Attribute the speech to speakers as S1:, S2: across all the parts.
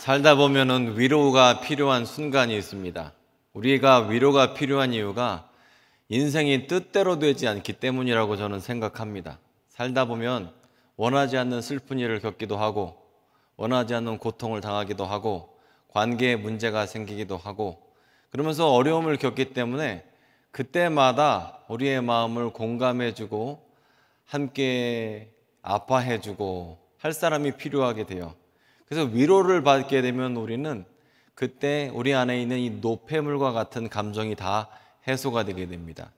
S1: 살다 보면은 위로가 필요한 순간이 있습니다. 우리가 위로가 필요한 이유가 인생이 뜻대로 되지 않기 때문이라고 저는 생각합니다. 살다 보면 원하지 않는 슬픈 일을 겪기도 하고, 원하지 않는 고통을 당하기도 하고, 관계에 문제가 생기기도 하고, 그러면서 어려움을 겪기 때문에 그때마다 우리의 마음을 공감해주고 함께 아파해주고 할 사람이 필요하게 돼요. 그래서 위로를 받게 되면 우리는 그때 우리 안에 있는 이 노폐물과 같은 감정이 다 해소가 되게 됩니다.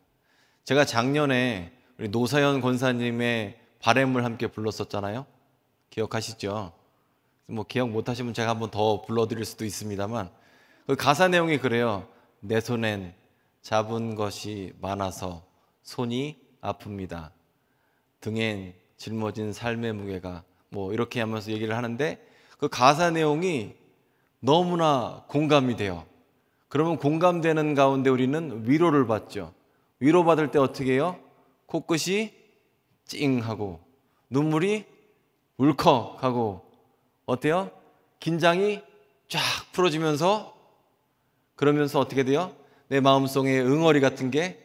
S1: 제가 작년에 우리 노사연 권사님의 바램을 함께 불렀었잖아요. 기억하시죠? 뭐 기억 못하시면 제가 한번 더 불러드릴 수도 있습니다만, 그 가사 내용이 그래요. 내 손엔 잡은 것이 많아서 손이 아픕니다. 등엔 짊어진 삶의 무게가, 뭐 이렇게 하면서 얘기를 하는데, 그 가사 내용이 너무나 공감이 돼요. 그러면 공감되는 가운데 우리는 위로를 받죠. 위로받을 때 어떻게 해요? 코끝이 찡하고 눈물이 울컥하고, 어때요? 긴장이 쫙 풀어지면서, 그러면서 어떻게 돼요? 내 마음속에 응어리 같은 게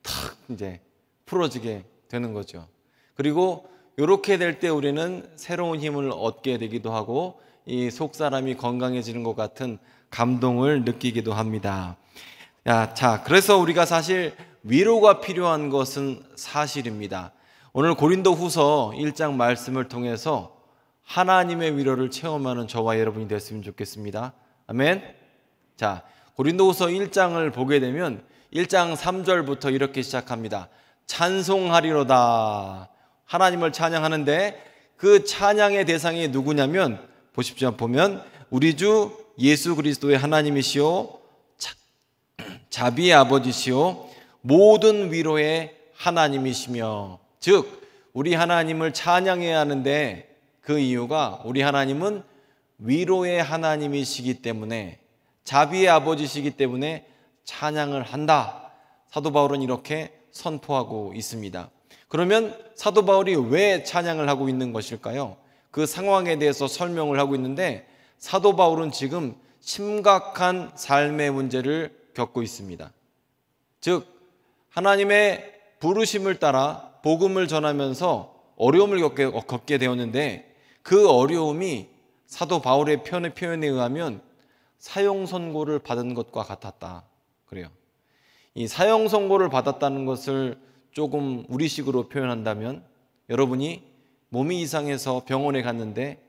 S1: 탁 이제 풀어지게 되는 거죠. 그리고 이렇게 될 때 우리는 새로운 힘을 얻게 되기도 하고, 이 속사람이 건강해지는 것 같은 감동을 느끼기도 합니다. 자, 그래서 우리가 사실 위로가 필요한 것은 사실입니다. 오늘 고린도후서 1장 말씀을 통해서 하나님의 위로를 체험하는 저와 여러분이 됐으면 좋겠습니다. 아멘. 자, 고린도후서 1장을 보게 되면 1장 3절부터 이렇게 시작합니다. 찬송하리로다. 하나님을 찬양하는데 그 찬양의 대상이 누구냐면, 보십시오. 보면 우리 주 예수 그리스도의 하나님이시오, 자비의 아버지시오, 모든 위로의 하나님이시며, 즉 우리 하나님을 찬양해야 하는데 그 이유가 우리 하나님은 위로의 하나님이시기 때문에, 자비의 아버지시기 때문에 찬양을 한다. 사도 바울은 이렇게 선포하고 있습니다. 그러면 사도 바울이 왜 찬양을 하고 있는 것일까요? 그 상황에 대해서 설명을 하고 있는데, 사도 바울은 지금 심각한 삶의 문제를 겪고 있습니다. 즉 하나님의 부르심을 따라 복음을 전하면서 어려움을 겪게 되었는데, 그 어려움이 사도 바울의 표현에 의하면 사형선고를 받은 것과 같았다 그래요. 이 사형선고를 받았다는 것을 조금 우리식으로 표현한다면, 여러분이 몸이 이상해서 병원에 갔는데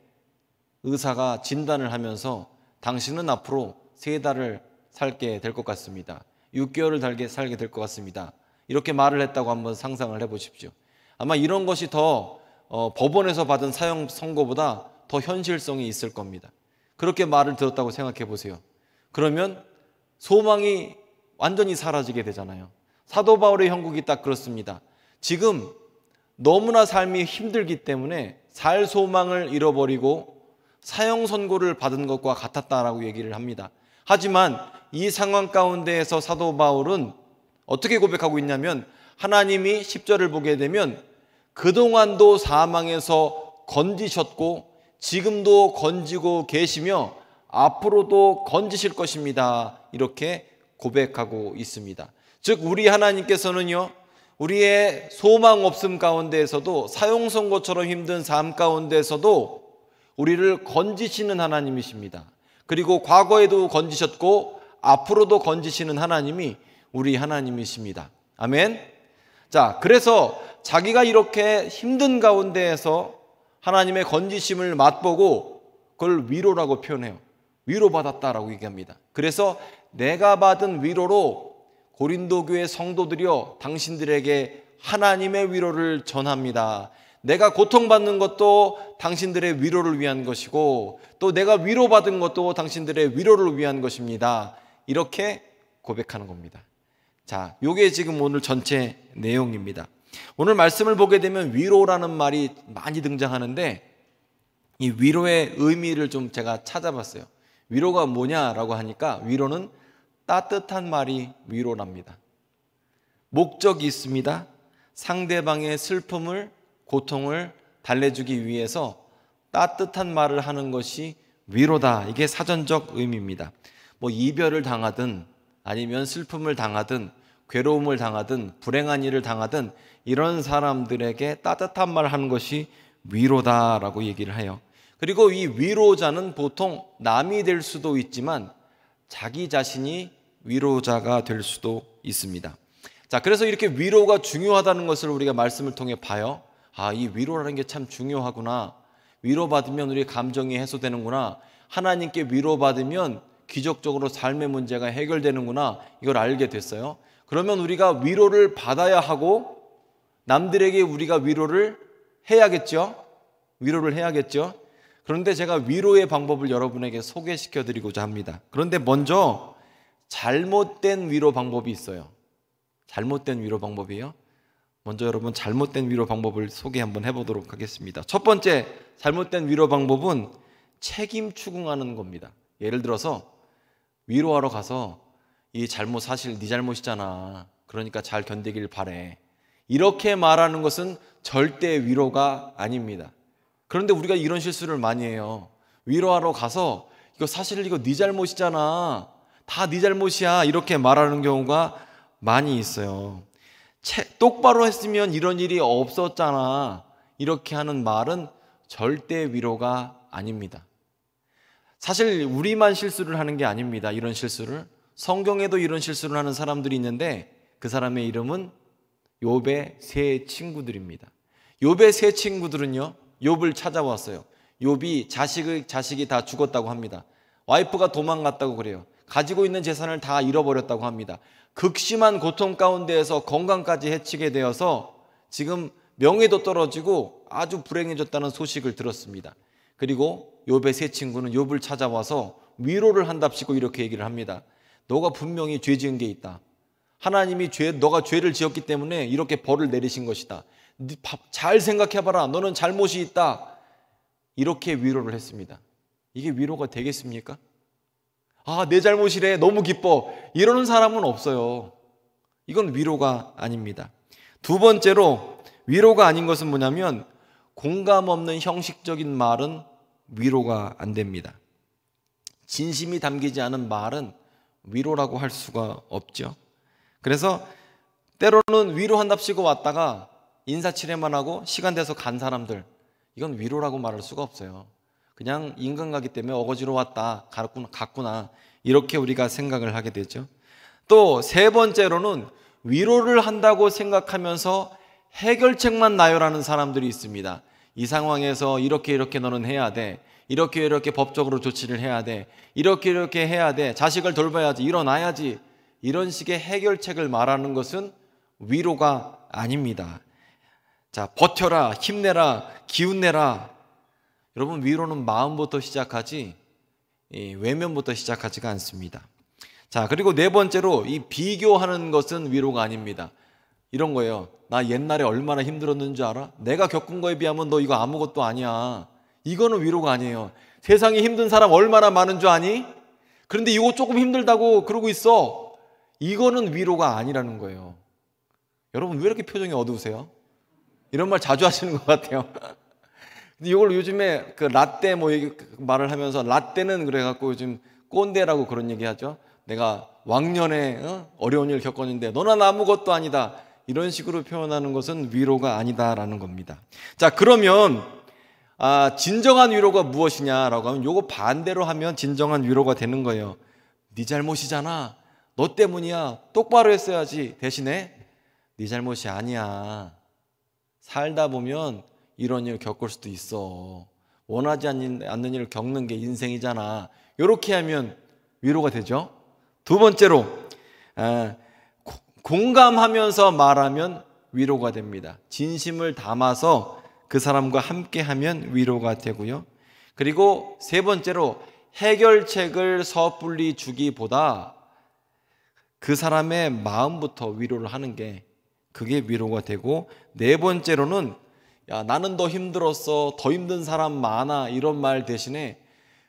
S1: 의사가 진단을 하면서 당신은 앞으로 3달을 살게 될 것 같습니다. 6개월을 살게 될 것 같습니다. 이렇게 말을 했다고 한번 상상을 해보십시오. 아마 이런 것이 더 법원에서 받은 사형 선고보다 더 현실성이 있을 겁니다. 그렇게 말을 들었다고 생각해 보세요. 그러면 소망이 완전히 사라지게 되잖아요. 사도 바울의 형국이 딱 그렇습니다. 지금 너무나 삶이 힘들기 때문에 살 소망을 잃어버리고 사형 선고를 받은 것과 같았다라고 얘기를 합니다. 하지만 이 상황 가운데에서 사도 바울은 어떻게 고백하고 있냐면, 하나님이 10절을 보게 되면 그동안도 사망에서 건지셨고 지금도 건지고 계시며 앞으로도 건지실 것입니다. 이렇게 고백하고 있습니다. 즉 우리 하나님께서는요, 우리의 소망 없음 가운데에서도, 사형 선고처럼 힘든 삶 가운데에서도 우리를 건지시는 하나님이십니다. 그리고 과거에도 건지셨고 앞으로도 건지시는 하나님이 우리 하나님이십니다. 아멘. 자, 그래서 자기가 이렇게 힘든 가운데에서 하나님의 건지심을 맛보고 그걸 위로라고 표현해요. 위로받았다라고 얘기합니다. 그래서 내가 받은 위로로 고린도 교회 성도들이여 당신들에게 하나님의 위로를 전합니다. 내가 고통받는 것도 당신들의 위로를 위한 것이고, 또 내가 위로받은 것도 당신들의 위로를 위한 것입니다. 이렇게 고백하는 겁니다. 자, 요게 지금 오늘 전체 내용입니다. 오늘 말씀을 보게 되면 위로라는 말이 많이 등장하는데, 이 위로의 의미를 좀 제가 찾아봤어요. 위로가 뭐냐라고 하니까, 위로는 따뜻한 말이 위로랍니다. 목적이 있습니다. 상대방의 슬픔을, 고통을 달래주기 위해서 따뜻한 말을 하는 것이 위로다. 이게 사전적 의미입니다. 뭐 이별을 당하든 아니면 슬픔을 당하든 괴로움을 당하든 불행한 일을 당하든 이런 사람들에게 따뜻한 말 하는 것이 위로다라고 얘기를 해요. 그리고 이 위로자는 보통 남이 될 수도 있지만 자기 자신이 위로자가 될 수도 있습니다. 자, 그래서 이렇게 위로가 중요하다는 것을 우리가 말씀을 통해 봐요. 아, 이 위로라는 게 참 중요하구나. 위로받으면 우리 감정이 해소되는구나. 하나님께 위로받으면 기적적으로 삶의 문제가 해결되는구나. 이걸 알게 됐어요. 그러면 우리가 위로를 받아야 하고 남들에게 우리가 위로를 해야겠죠. 위로를 해야겠죠. 그런데 제가 위로의 방법을 여러분에게 소개시켜 드리고자 합니다. 그런데 먼저 잘못된 위로 방법이 있어요. 잘못된 위로 방법이에요. 먼저 여러분 잘못된 위로 방법을 소개 한번 해보도록 하겠습니다. 첫 번째 잘못된 위로 방법은 책임 추궁하는 겁니다. 예를 들어서 위로하러 가서 이 잘못 사실 네 잘못이잖아. 그러니까 잘 견디길 바래. 이렇게 말하는 것은 절대 위로가 아닙니다. 그런데 우리가 이런 실수를 많이 해요. 위로하러 가서 이거 사실 이거 네 잘못이잖아. 다 네 잘못이야. 이렇게 말하는 경우가 많이 있어요. 똑바로 했으면 이런 일이 없었잖아. 이렇게 하는 말은 절대 위로가 아닙니다. 사실 우리만 실수를 하는 게 아닙니다. 이런 실수를. 성경에도 이런 실수를 하는 사람들이 있는데 그 사람의 이름은 욥의 세 친구들입니다. 욥의 세 친구들은요, 욥을 찾아왔어요. 욥이 자식이 다 죽었다고 합니다. 와이프가 도망갔다고 그래요. 가지고 있는 재산을 다 잃어버렸다고 합니다. 극심한 고통 가운데에서 건강까지 해치게 되어서 지금 명예도 떨어지고 아주 불행해졌다는 소식을 들었습니다. 그리고 욥의 세 친구는 욥을 찾아와서 위로를 한답시고 이렇게 얘기를 합니다. 너가 분명히 죄 지은 게 있다. 하나님이 너가 죄를 지었기 때문에 이렇게 벌을 내리신 것이다. 잘 생각해봐라. 너는 잘못이 있다. 이렇게 위로를 했습니다. 이게 위로가 되겠습니까? 아, 내 잘못이래. 너무 기뻐. 이러는 사람은 없어요. 이건 위로가 아닙니다. 두 번째로 위로가 아닌 것은 뭐냐면 공감 없는 형식적인 말은 위로가 안 됩니다. 진심이 담기지 않은 말은 위로라고 할 수가 없죠. 그래서 때로는 위로한답시고 왔다가 인사치레만 하고 시간 돼서 간 사람들, 이건 위로라고 말할 수가 없어요. 그냥 인간가기 때문에 어거지로 왔다 갔구나 이렇게 우리가 생각을 하게 되죠. 또 세 번째로는 위로를 한다고 생각하면서 해결책만 나열하는 사람들이 있습니다. 이 상황에서 이렇게 너는 해야 돼. 이렇게 법적으로 조치를 해야 돼. 이렇게 해야 돼. 자식을 돌봐야지. 일어나야지. 이런 식의 해결책을 말하는 것은 위로가 아닙니다. 자, 버텨라, 힘내라, 기운내라. 여러분, 위로는 마음부터 시작하지 외면부터 시작하지가 않습니다. 자, 그리고 네 번째로 이 비교하는 것은 위로가 아닙니다. 이런 거예요. 나 옛날에 얼마나 힘들었는 줄 알아? 내가 겪은 거에 비하면 너 이거 아무것도 아니야. 이거는 위로가 아니에요. 세상에 힘든 사람 얼마나 많은 줄 아니? 그런데 이거 조금 힘들다고 그러고 있어. 이거는 위로가 아니라는 거예요. 여러분, 왜 이렇게 표정이 어두우세요? 이런 말 자주 하시는 것 같아요. 근데 이걸 요즘에 그 라떼 말을 하면서 라떼는 그래갖고 요즘 꼰대라고 그런 얘기 하죠. 내가 왕년에 어려운 일 겪었는데 너는 아무것도 아니다. 이런 식으로 표현하는 것은 위로가 아니다라는 겁니다. 자, 그러면 진정한 위로가 무엇이냐라고 하면 요거 반대로 하면 진정한 위로가 되는 거예요. 네 잘못이잖아. 너 때문이야. 똑바로 했어야지. 대신에 네 잘못이 아니야. 살다 보면 이런 일 겪을 수도 있어. 원하지 않는 일을 겪는 게 인생이잖아. 이렇게 하면 위로가 되죠. 두 번째로 공감하면서 말하면 위로가 됩니다. 진심을 담아서 그 사람과 함께하면 위로가 되고요. 그리고 세 번째로 해결책을 섣불리 주기보다 그 사람의 마음부터 위로를 하는 게 그게 위로가 되고, 네 번째로는 야, 나는 더 힘들었어. 더 힘든 사람 많아. 이런 말 대신에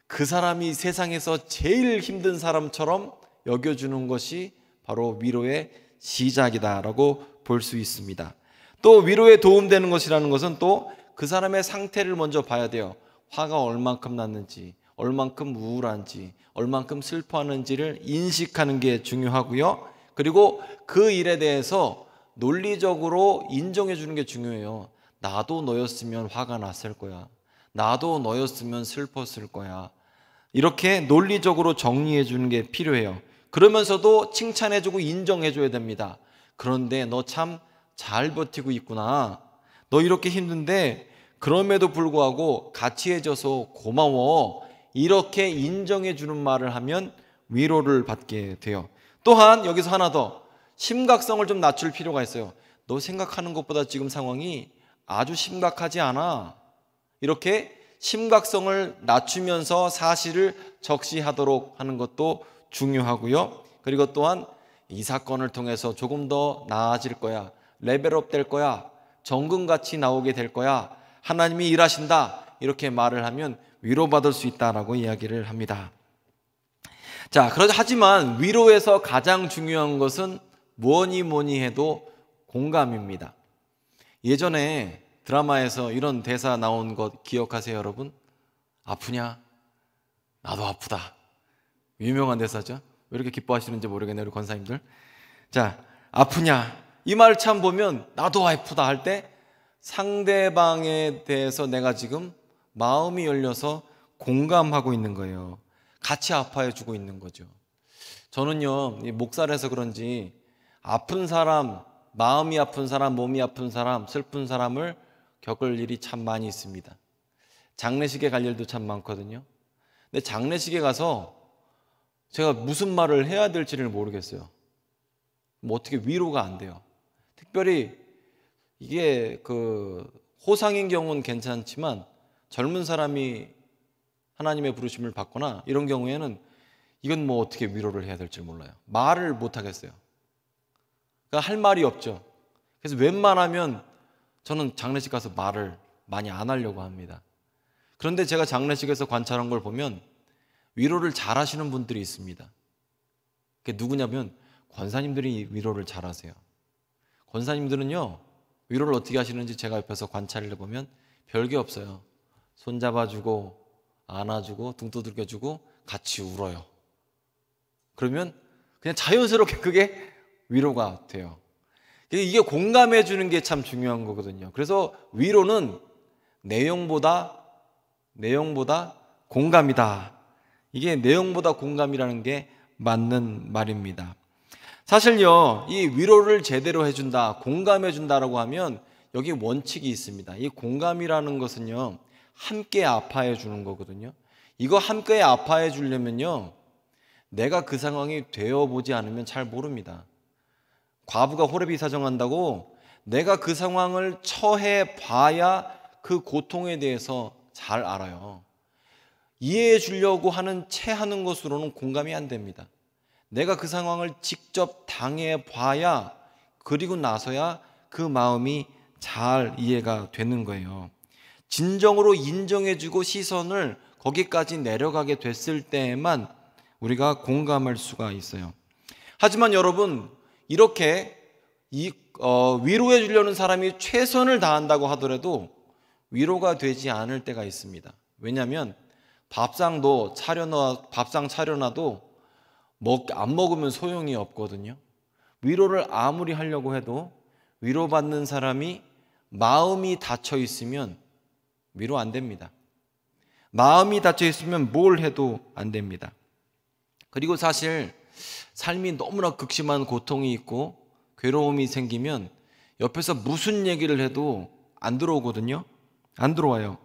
S1: 그 사람이 세상에서 제일 힘든 사람처럼 여겨주는 것이 바로 위로의 시작이다라고 볼 수 있습니다. 또 위로에 도움되는 것이라는 것은 또 그 사람의 상태를 먼저 봐야 돼요. 화가 얼만큼 났는지, 얼만큼 우울한지, 얼만큼 슬퍼하는지를 인식하는 게 중요하고요. 그리고 그 일에 대해서 논리적으로 인정해 주는 게 중요해요. 나도 너였으면 화가 났을 거야. 나도 너였으면 슬펐을 거야. 이렇게 논리적으로 정리해 주는 게 필요해요. 그러면서도 칭찬해 주고 인정해 줘야 됩니다. 그런데 너 참 잘 버티고 있구나. 너 이렇게 힘든데 그럼에도 불구하고 같이 해줘서 고마워. 이렇게 인정해 주는 말을 하면 위로를 받게 돼요. 또한 여기서 하나 더, 심각성을 좀 낮출 필요가 있어요. 너 생각하는 것보다 지금 상황이 아주 심각하지 않아. 이렇게 심각성을 낮추면서 사실을 적시하도록 하는 것도 중요하고요. 그리고 또한 이 사건을 통해서 조금 더 나아질 거야. 레벨업 될 거야. 정금같이 나오게 될 거야. 하나님이 일하신다. 이렇게 말을 하면 위로받을 수 있다라고 이야기를 합니다. 자, 하지만 위로에서 가장 중요한 것은 뭐니 해도 공감입니다. 예전에 드라마에서 이런 대사 나온 것 기억하세요, 여러분? 아프냐? 나도 아프다. 유명한 대사죠. 왜 이렇게 기뻐하시는지 모르겠네요, 우리 권사님들. 자, 아프냐? 이 말 참 보면 나도 아프다 할 때 상대방에 대해서 내가 지금 마음이 열려서 공감하고 있는 거예요. 같이 아파해 주고 있는 거죠. 저는요, 목사라서 그런지 아픈 사람, 마음이 아픈 사람, 몸이 아픈 사람, 슬픈 사람을 겪을 일이 참 많이 있습니다. 장례식에 갈 일도 참 많거든요. 근데 장례식에 가서 제가 무슨 말을 해야 될지를 모르겠어요. 뭐 어떻게 위로가 안 돼요. 특별히 이게 호상인 경우는 괜찮지만 젊은 사람이 하나님의 부르심을 받거나 이런 경우에는 이건 뭐 어떻게 위로를 해야 될지 몰라요. 말을 못 하겠어요. 그러니까 할 말이 없죠. 그래서 웬만하면 저는 장례식 가서 말을 많이 안 하려고 합니다. 그런데 제가 장례식에서 관찰한 걸 보면 위로를 잘 하시는 분들이 있습니다. 그게 누구냐면 권사님들이 위로를 잘 하세요. 권사님들은요, 위로를 어떻게 하시는지 제가 옆에서 관찰을 해보면 별게 없어요. 손잡아주고 안아주고 등 두들겨주고 같이 울어요. 그러면 그냥 자연스럽게 그게 위로가 돼요. 이게 공감해 주는 게 참 중요한 거거든요. 그래서 위로는 내용보다 공감이다. 이게 내용보다 공감이라는 게 맞는 말입니다. 사실요, 이 위로를 제대로 해준다, 공감해 준다라고 하면 여기 원칙이 있습니다. 이 공감이라는 것은요, 함께 아파해 주는 거거든요. 이거 함께 아파해 주려면요, 내가 그 상황이 되어보지 않으면 잘 모릅니다. 과부가 호렙이 사정한다고 내가 그 상황을 처해 봐야 그 고통에 대해서 잘 알아요. 이해해 주려고 하는 것으로는 공감이 안 됩니다. 내가 그 상황을 직접 당해 봐야, 그리고 나서야 그 마음이 잘 이해가 되는 거예요. 진정으로 인정해 주고 시선을 거기까지 내려가게 됐을 때에만 우리가 공감할 수가 있어요. 하지만 여러분, 이렇게 위로해 주려는 사람이 최선을 다한다고 하더라도 위로가 되지 않을 때가 있습니다. 왜냐하면 밥상 차려놔도 안 먹으면 소용이 없거든요. 위로를 아무리 하려고 해도 위로받는 사람이 마음이 닫혀 있으면 위로 안 됩니다. 마음이 닫혀 있으면 뭘 해도 안 됩니다. 그리고 사실 삶이 너무나 극심한 고통이 있고 괴로움이 생기면 옆에서 무슨 얘기를 해도 안 들어오거든요. 안 들어와요.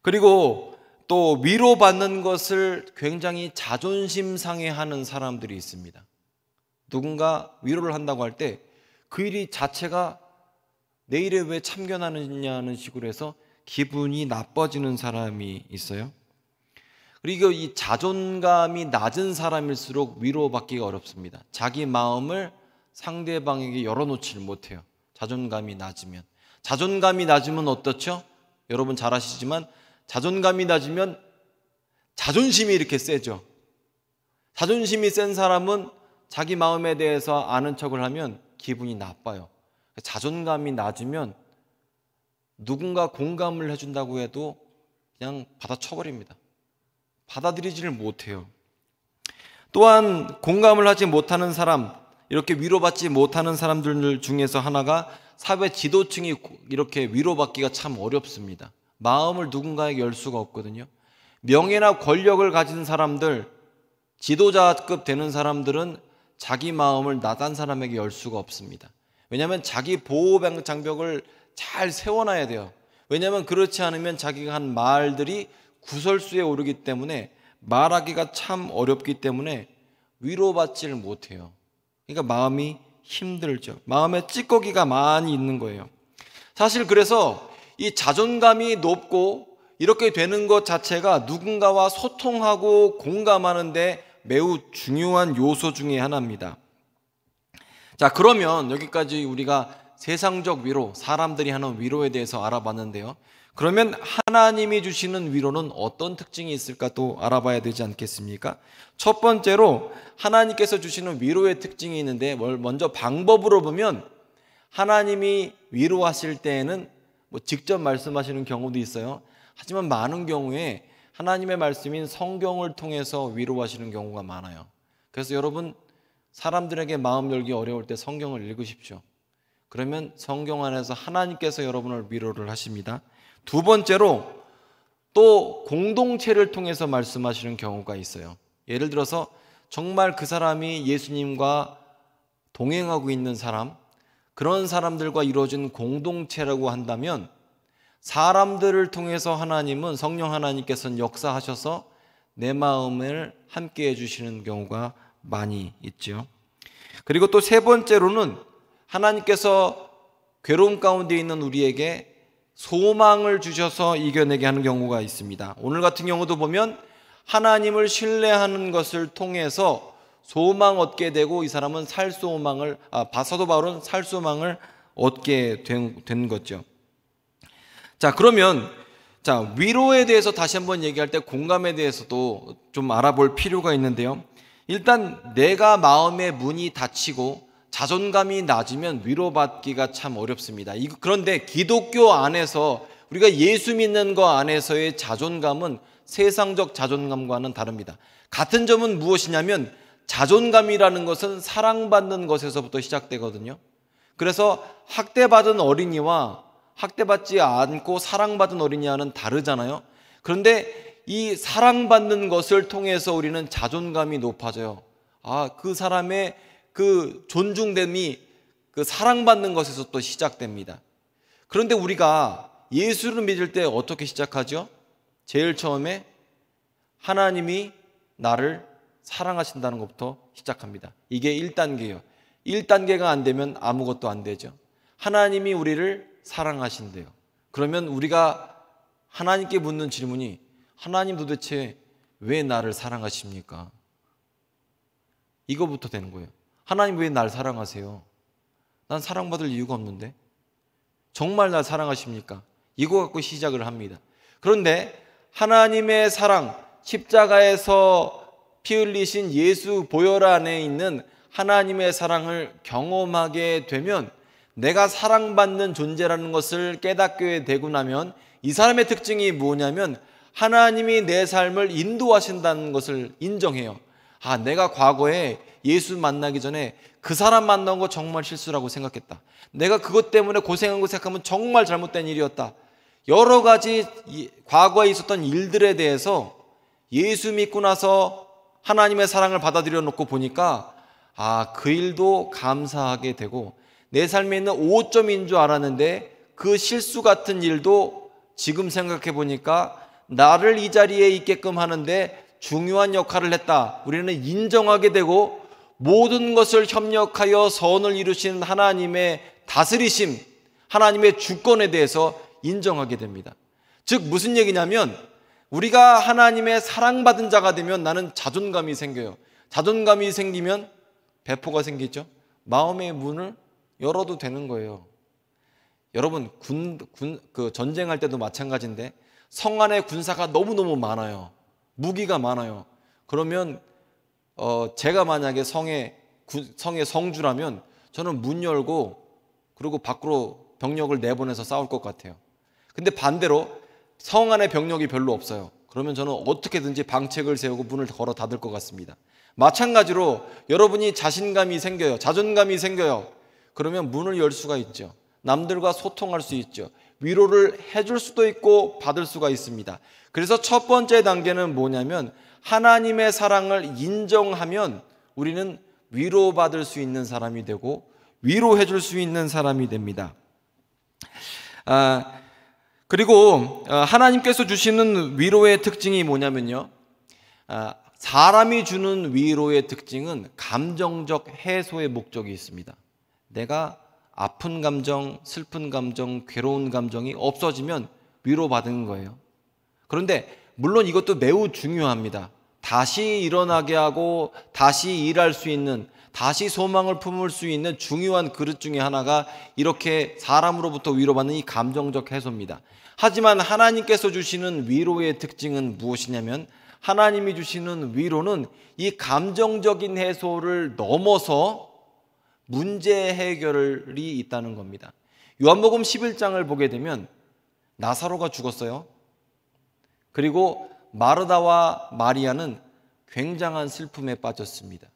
S1: 그리고 또 위로받는 것을 굉장히 자존심 상해하는 사람들이 있습니다. 누군가 위로를 한다고 할 때 그 일이 자체가 내 일에 왜 참견하느냐는 식으로 해서 기분이 나빠지는 사람이 있어요. 그리고 이 자존감이 낮은 사람일수록 위로받기가 어렵습니다. 자기 마음을 상대방에게 열어놓지를 못해요. 자존감이 낮으면 어떻죠? 여러분 잘 아시지만 자존감이 낮으면 자존심이 이렇게 세죠. 자존심이 센 사람은 자기 마음에 대해서 아는 척을 하면 기분이 나빠요. 자존감이 낮으면 누군가 공감을 해준다고 해도 그냥 받아쳐버립니다. 받아들이지를 못해요. 또한 공감을 하지 못하는 사람, 이렇게 위로받지 못하는 사람들 중에서 하나가 사회 지도층이 이렇게 위로받기가 참 어렵습니다. 마음을 누군가에게 열 수가 없거든요. 명예나 권력을 가진 사람들, 지도자급 되는 사람들은 자기 마음을 나단 사람에게 열 수가 없습니다. 왜냐하면 자기 보호 장벽을 잘 세워놔야 돼요. 왜냐하면 그렇지 않으면 자기가 한 말들이 구설수에 오르기 때문에 말하기가 참 어렵기 때문에 위로받지를 못해요. 그러니까 마음이 힘들죠. 마음에 찌꺼기가 많이 있는 거예요. 사실 그래서 이 자존감이 높고 이렇게 되는 것 자체가 누군가와 소통하고 공감하는데 매우 중요한 요소 중에 하나입니다. 자, 그러면 여기까지 우리가 세상적 위로, 사람들이 하는 위로에 대해서 알아봤는데요. 그러면 하나님이 주시는 위로는 어떤 특징이 있을까 또 알아봐야 되지 않겠습니까? 첫 번째로 하나님께서 주시는 위로의 특징이 있는데, 먼저 방법으로 보면 하나님이 위로하실 때에는 직접 말씀하시는 경우도 있어요. 하지만 많은 경우에 하나님의 말씀인 성경을 통해서 위로하시는 경우가 많아요. 그래서 여러분, 사람들에게 마음 열기 어려울 때 성경을 읽으십시오. 그러면 성경 안에서 하나님께서 여러분을 위로를 하십니다. 두 번째로 또 공동체를 통해서 말씀하시는 경우가 있어요. 예를 들어서 정말 그 사람이 예수님과 동행하고 있는 사람, 그런 사람들과 이루어진 공동체라고 한다면 사람들을 통해서 하나님은, 성령 하나님께서는 역사하셔서 내 마음을 함께 해주시는 경우가 많이 있죠. 그리고 또 세 번째로는 하나님께서 괴로움 가운데 있는 우리에게 소망을 주셔서 이겨내게 하는 경우가 있습니다. 오늘 같은 경우도 보면 하나님을 신뢰하는 것을 통해서 소망 얻게 되고, 이 사람은 사도 바울은 살 소망을 얻게 된 거죠. 자, 그러면 위로에 대해서 다시 한번 얘기할 때 공감에 대해서도 좀 알아볼 필요가 있는데요. 일단 내가 마음의 문이 닫히고 자존감이 낮으면 위로받기가 참 어렵습니다. 그런데 기독교 안에서, 우리가 예수 믿는 것 안에서의 자존감은 세상적 자존감과는 다릅니다. 같은 점은 무엇이냐면 자존감이라는 것은 사랑받는 것에서부터 시작되거든요. 그래서 학대받은 어린이와 학대받지 않고 사랑받은 어린이와는 다르잖아요. 그런데 이 사랑받는 것을 통해서 우리는 자존감이 높아져요. 그 사람의 그 존중됨이 그 사랑받는 것에서 또 시작됩니다. 그런데 우리가 예수를 믿을 때 어떻게 시작하죠? 제일 처음에 하나님이 나를 사랑하신다는 것부터 시작합니다. 이게 1단계예요. 1단계가 안 되면 아무것도 안 되죠. 하나님이 우리를 사랑하신대요. 그러면 우리가 하나님께 묻는 질문이, 하나님 도대체 왜 나를 사랑하십니까? 이거부터 되는 거예요. 하나님 왜 날 사랑하세요? 난 사랑받을 이유가 없는데. 정말 날 사랑하십니까? 이거 갖고 시작을 합니다. 그런데 하나님의 사랑, 십자가에서 피 흘리신 예수 보혈 안에 있는 하나님의 사랑을 경험하게 되면, 내가 사랑받는 존재라는 것을 깨닫게 되고 나면 이 사람의 특징이 뭐냐면 하나님이 내 삶을 인도하신다는 것을 인정해요. 내가 과거에 예수 만나기 전에 그 사람 만난 거 정말 실수라고 생각했다. 내가 그것 때문에 고생한 거 생각하면 정말 잘못된 일이었다. 여러 가지 과거에 있었던 일들에 대해서 예수 믿고 나서 하나님의 사랑을 받아들여 놓고 보니까 그 일도 감사하게 되고, 내 삶에 있는 오점인 줄 알았는데 그 실수 같은 일도 지금 생각해 보니까 나를 이 자리에 있게끔 하는데 중요한 역할을 했다. 우리는 인정하게 되고, 모든 것을 협력하여 선을 이루신 하나님의 다스리심, 하나님의 주권에 대해서 인정하게 됩니다. 즉 무슨 얘기냐면, 우리가 하나님의 사랑받은 자가 되면 나는 자존감이 생겨요. 자존감이 생기면 배포가 생기죠. 마음의 문을 열어도 되는 거예요. 여러분, 전쟁할 때도 마찬가지인데 성 안에 군사가 너무너무 많아요. 무기가 많아요. 그러면 제가 만약에 성의 성주라면 저는 문 열고 그리고 밖으로 병력을 내보내서 싸울 것 같아요. 근데 반대로 성 안에 병력이 별로 없어요. 그러면 저는 어떻게든지 방책을 세우고 문을 걸어 닫을 것 같습니다. 마찬가지로 여러분이 자신감이 생겨요. 자존감이 생겨요. 그러면 문을 열 수가 있죠. 남들과 소통할 수 있죠. 위로를 해줄 수도 있고 받을 수가 있습니다. 그래서 첫 번째 단계는 뭐냐면 하나님의 사랑을 인정하면 우리는 위로받을 수 있는 사람이 되고 위로해 줄 수 있는 사람이 됩니다. 그리고 하나님께서 주시는 위로의 특징이 뭐냐면요, 사람이 주는 위로의 특징은 감정적 해소의 목적이 있습니다. 내가 아픈 감정, 슬픈 감정, 괴로운 감정이 없어지면 위로받은 거예요. 그런데 물론 이것도 매우 중요합니다. 다시 일어나게 하고 다시 일할 수 있는, 다시 소망을 품을 수 있는 중요한 그릇 중에 하나가 이렇게 사람으로부터 위로받는 이 감정적 해소입니다. 하지만 하나님께서 주시는 위로의 특징은 무엇이냐면 하나님이 주시는 위로는 이 감정적인 해소를 넘어서 문제 해결이 있다는 겁니다. 요한복음 11장을 보게 되면 나사로가 죽었어요. 그리고 마르다와 마리아는 굉장한 슬픔에 빠졌습니다.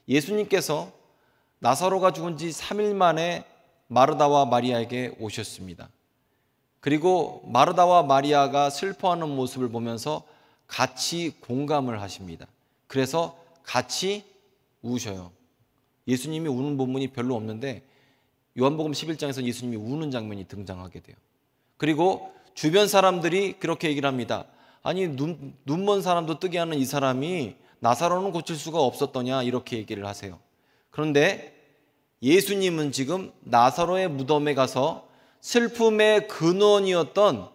S1: 예수님께서 나사로가 죽은 지 3일 만에 마르다와 마리아에게 오셨습니다. 그리고 마르다와 마리아가 슬퍼하는 모습을 보면서 같이 공감을 하십니다. 그래서 같이 우셔요. 예수님이 우는 본문이 별로 없는데 요한복음 11장에서 예수님이 우는 장면이 등장하게 돼요. 그리고 주변 사람들이 그렇게 얘기를 합니다. 아니 눈먼 사람도 뜨게 하는 이 사람이 나사로는 고칠 수가 없었더냐, 이렇게 얘기를 하세요. 그런데 예수님은 지금 나사로의 무덤에 가서 슬픔의 근원이었던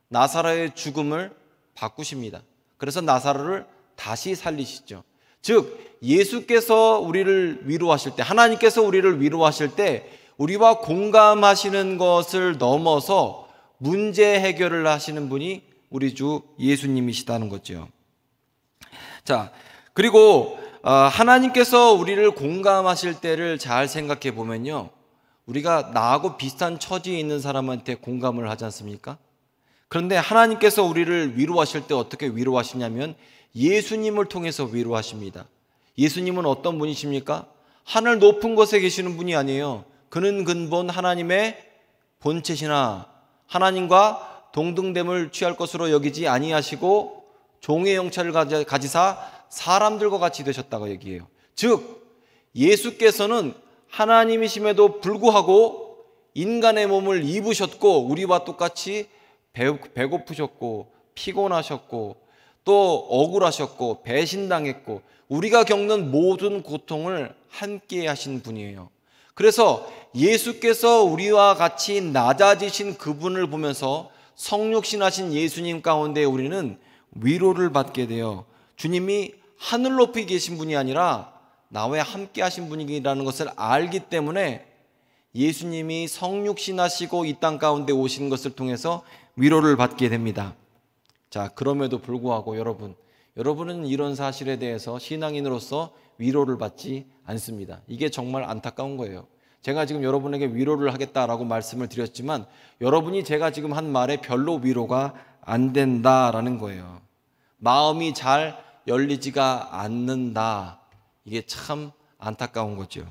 S1: 나사로의 죽음을 바꾸십니다. 그래서 나사로를 다시 살리시죠. 즉 예수께서 우리를 위로하실 때, 하나님께서 우리를 위로하실 때 우리와 공감하시는 것을 넘어서 문제 해결을 하시는 분이 우리 주 예수님이시다는 거죠. 자, 그리고 하나님께서 우리를 공감하실 때를 잘 생각해 보면요, 우리가 나하고 비슷한 처지에 있는 사람한테 공감을 하지 않습니까? 그런데 하나님께서 우리를 위로하실 때 어떻게 위로하시냐면 예수님을 통해서 위로하십니다. 예수님은 어떤 분이십니까? 하늘 높은 곳에 계시는 분이 아니에요. 그는 근본 하나님의 본체시나 하나님과 동등됨을 취할 것으로 여기지 아니하시고 종의 형체를 가지사 사람들과 같이 되셨다고 얘기해요. 즉 예수께서는 하나님이심에도 불구하고 인간의 몸을 입으셨고 우리와 똑같이 배고프셨고 피곤하셨고 또 억울하셨고 배신당했고 우리가 겪는 모든 고통을 함께 하신 분이에요. 그래서 예수께서 우리와 같이 낮아지신 그분을 보면서 성육신하신 예수님 가운데 우리는 위로를 받게 돼요. 주님이 하늘 높이 계신 분이 아니라 나와 함께 하신 분이라는 것을 알기 때문에 예수님이 성육신하시고 이 땅 가운데 오신 것을 통해서 위로를 받게 됩니다. 자, 그럼에도 불구하고 여러분은 이런 사실에 대해서 신앙인으로서 위로를 받지 않습니다. 이게 정말 안타까운 거예요. 제가 지금 여러분에게 위로를 하겠다라고 말씀을 드렸지만 여러분이 제가 지금 한 말에 별로 위로가 안 된다라는 거예요. 마음이 잘 열리지가 않는다. 이게 참 안타까운 거죠.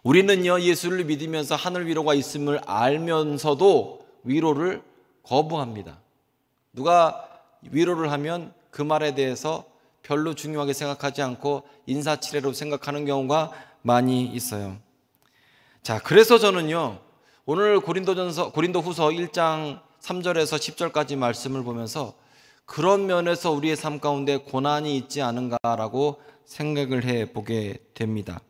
S1: 우리는요, 예수를 믿으면서 하늘 위로가 있음을 알면서도 위로를 거부합니다. 누가 위로를 하면 그 말에 대해서 별로 중요하게 생각하지 않고 인사치레로 생각하는 경우가 많이 있어요. 자, 그래서 저는요, 오늘 고린도후서 1장 3절에서 10절까지 말씀을 보면서 그런 면에서 우리의 삶 가운데 고난이 있지 않은가라고 생각을 해보게 됩니다.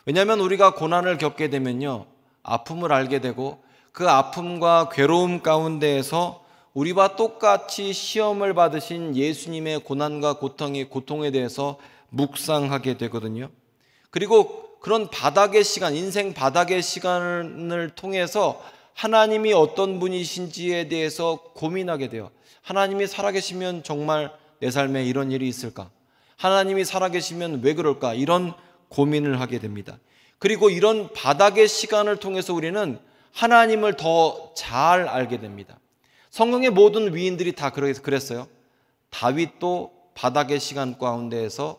S1: 왜냐하면 우리가 고난을 겪게 되면요, 아픔을 알게 되고 그 아픔과 괴로움 가운데에서 우리와 똑같이 시험을 받으신 예수님의 고난과 고통에 대해서 묵상하게 되거든요. 그리고 그런 바닥의 시간, 인생 바닥의 시간을 통해서 하나님이 어떤 분이신지에 대해서 고민하게 돼요. 하나님이 살아계시면 정말 내 삶에 이런 일이 있을까? 하나님이 살아계시면 왜 그럴까? 이런 고민을 하게 됩니다. 그리고 이런 바닥의 시간을 통해서 우리는 하나님을 더 잘 알게 됩니다. 성경의 모든 위인들이 다 그랬어요. 다윗도 바닥의 시간 가운데에서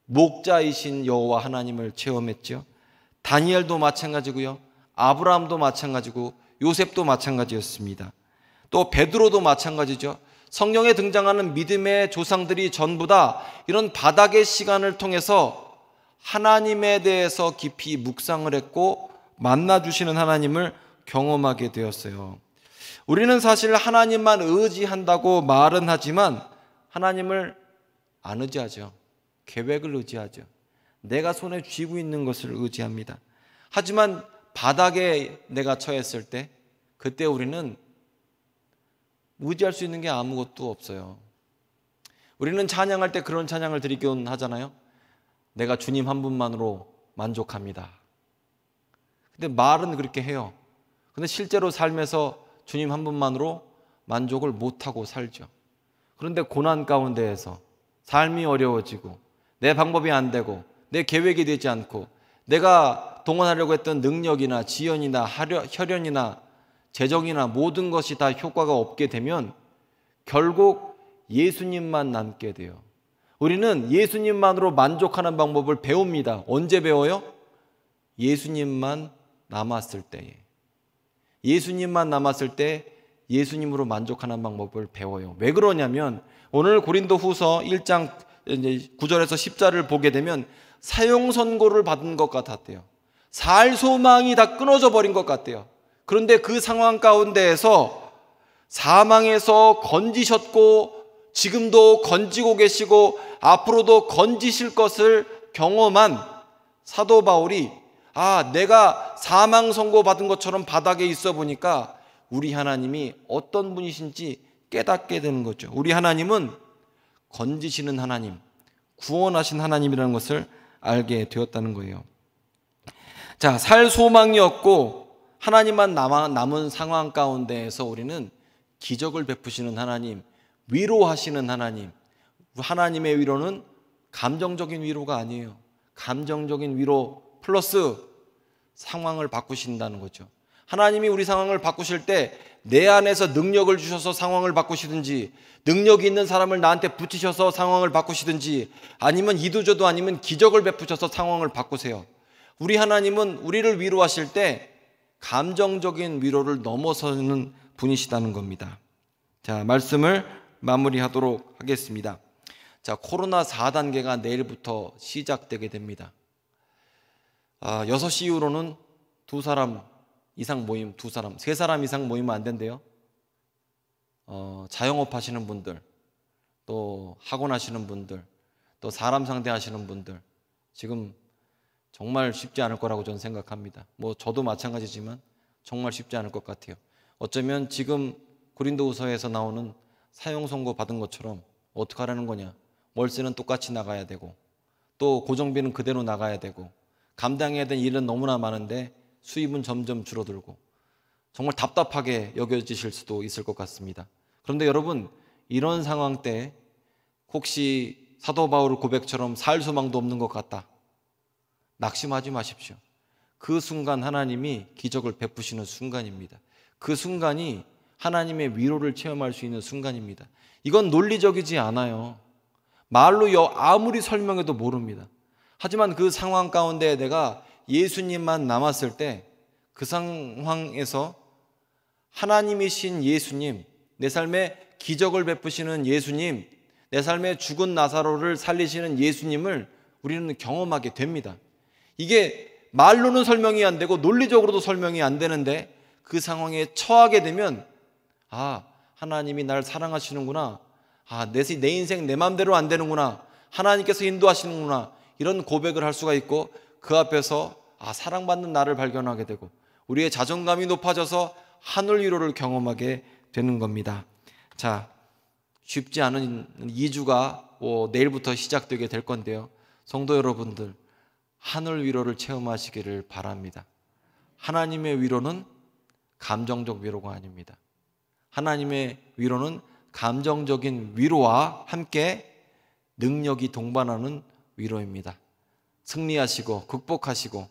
S1: 목자이신 여호와 하나님을 체험했죠. 다니엘도 마찬가지고요. 아브라함도 마찬가지고 요셉도 마찬가지였습니다. 또 베드로도 마찬가지죠. 성경에 등장하는 믿음의 조상들이 전부 다 이런 바닥의 시간을 통해서 하나님에 대해서 깊이 묵상을 했고 만나주시는 하나님을 경험하게 되었어요. 우리는 사실 하나님만 의지한다고 말은 하지만 하나님을 안 의지하죠. 계획을 의지하죠. 내가 손에 쥐고 있는 것을 의지합니다. 하지만 바닥에 내가 처했을 때 그때 우리는 의지할 수 있는 게 아무것도 없어요. 우리는 찬양할 때 그런 찬양을 드리곤 하잖아요. 내가 주님 한 분만으로 만족합니다. 근데 말은 그렇게 해요. 근데 실제로 삶에서 주님 한 분만으로 만족을 못하고 살죠. 그런데 고난 가운데에서 삶이 어려워지고 내 방법이 안 되고 내 계획이 되지 않고 내가 동원하려고 했던 능력이나 지연이나 혈연이나 재정이나 모든 것이 다 효과가 없게 되면 결국 예수님만 남게 돼요. 우리는 예수님만으로 만족하는 방법을 배웁니다. 언제 배워요? 예수님만 남았을 때에. 예수님만 남았을 때 예수님으로 만족하는 방법을 배워요. 왜 그러냐면 오늘 고린도후서 1장 9절에서 10절을 보게 되면 사형 선고를 받은 것 같았대요. 살 소망이 다 끊어져 버린 것 같대요. 그런데 그 상황 가운데에서 사망에서 건지셨고 지금도 건지고 계시고 앞으로도 건지실 것을 경험한 사도 바울이 내가 사망 선고 받은 것처럼 바닥에 있어 보니까 우리 하나님이 어떤 분이신지 깨닫게 되는 거죠. 우리 하나님은 건지시는 하나님, 구원하신 하나님이라는 것을 알게 되었다는 거예요. 자, 살 소망이 없고 하나님만 남은 상황 가운데에서 우리는 기적을 베푸시는 하나님, 위로하시는 하나님, 하나님의 위로는 감정적인 위로가 아니에요. 감정적인 위로 플러스 상황을 바꾸신다는 거죠. 하나님이 우리 상황을 바꾸실 때 내 안에서 능력을 주셔서 상황을 바꾸시든지 능력이 있는 사람을 나한테 붙이셔서 상황을 바꾸시든지 아니면 이도저도 아니면 기적을 베푸셔서 상황을 바꾸세요. 우리 하나님은 우리를 위로하실 때 감정적인 위로를 넘어서는 분이시다는 겁니다. 자, 말씀을 마무리하도록 하겠습니다. 자, 코로나 4단계가 내일부터 시작되게 됩니다. 6시 이후로는 2사람 이상 모임, 2사람, 3사람 이상 모이면 안 된대요. 자영업 하시는 분들, 또 학원 하시는 분들, 또 사람 상대하시는 분들 지금 정말 쉽지 않을 거라고 저는 생각합니다. 저도 마찬가지지만 정말 쉽지 않을 것 같아요. 어쩌면 지금 고린도후서에서 나오는 사형 선고 받은 것처럼 어떻게 하라는 거냐. 월세는 똑같이 나가야 되고 또 고정비는 그대로 나가야 되고 감당해야 될 일은 너무나 많은데 수입은 점점 줄어들고 정말 답답하게 여겨지실 수도 있을 것 같습니다. 그런데 여러분, 이런 상황 때 혹시 사도 바울 고백처럼 살 소망도 없는 것 같다, 낙심하지 마십시오. 그 순간 하나님이 기적을 베푸시는 순간입니다. 그 순간이 하나님의 위로를 체험할 수 있는 순간입니다. 이건 논리적이지 않아요. 말로 아무리 설명해도 모릅니다. 하지만 그 상황 가운데 내가 예수님만 남았을 때 그 상황에서 하나님이신 예수님, 내 삶에 기적을 베푸시는 예수님, 내 삶에 죽은 나사로를 살리시는 예수님을 우리는 경험하게 됩니다. 이게 말로는 설명이 안 되고 논리적으로도 설명이 안 되는데 그 상황에 처하게 되면 하나님이 날 사랑하시는구나, 내 인생 내 마음대로 안 되는구나, 하나님께서 인도하시는구나, 이런 고백을 할 수가 있고 그 앞에서 사랑받는 나를 발견하게 되고 우리의 자존감이 높아져서 하늘 위로를 경험하게 되는 겁니다. 자, 쉽지 않은 2주가 내일부터 시작되게 될 건데요. 성도 여러분들, 하늘 위로를 체험하시기를 바랍니다. 하나님의 위로는 감정적 위로가 아닙니다. 하나님의 위로는 감정적인 위로와 함께 능력이 동반하는 위로입니다. 승리하시고 극복하시고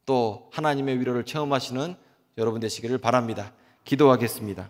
S1: 또 하나님의 위로를 체험하시는 여러분 되시기를 바랍니다. 기도하겠습니다.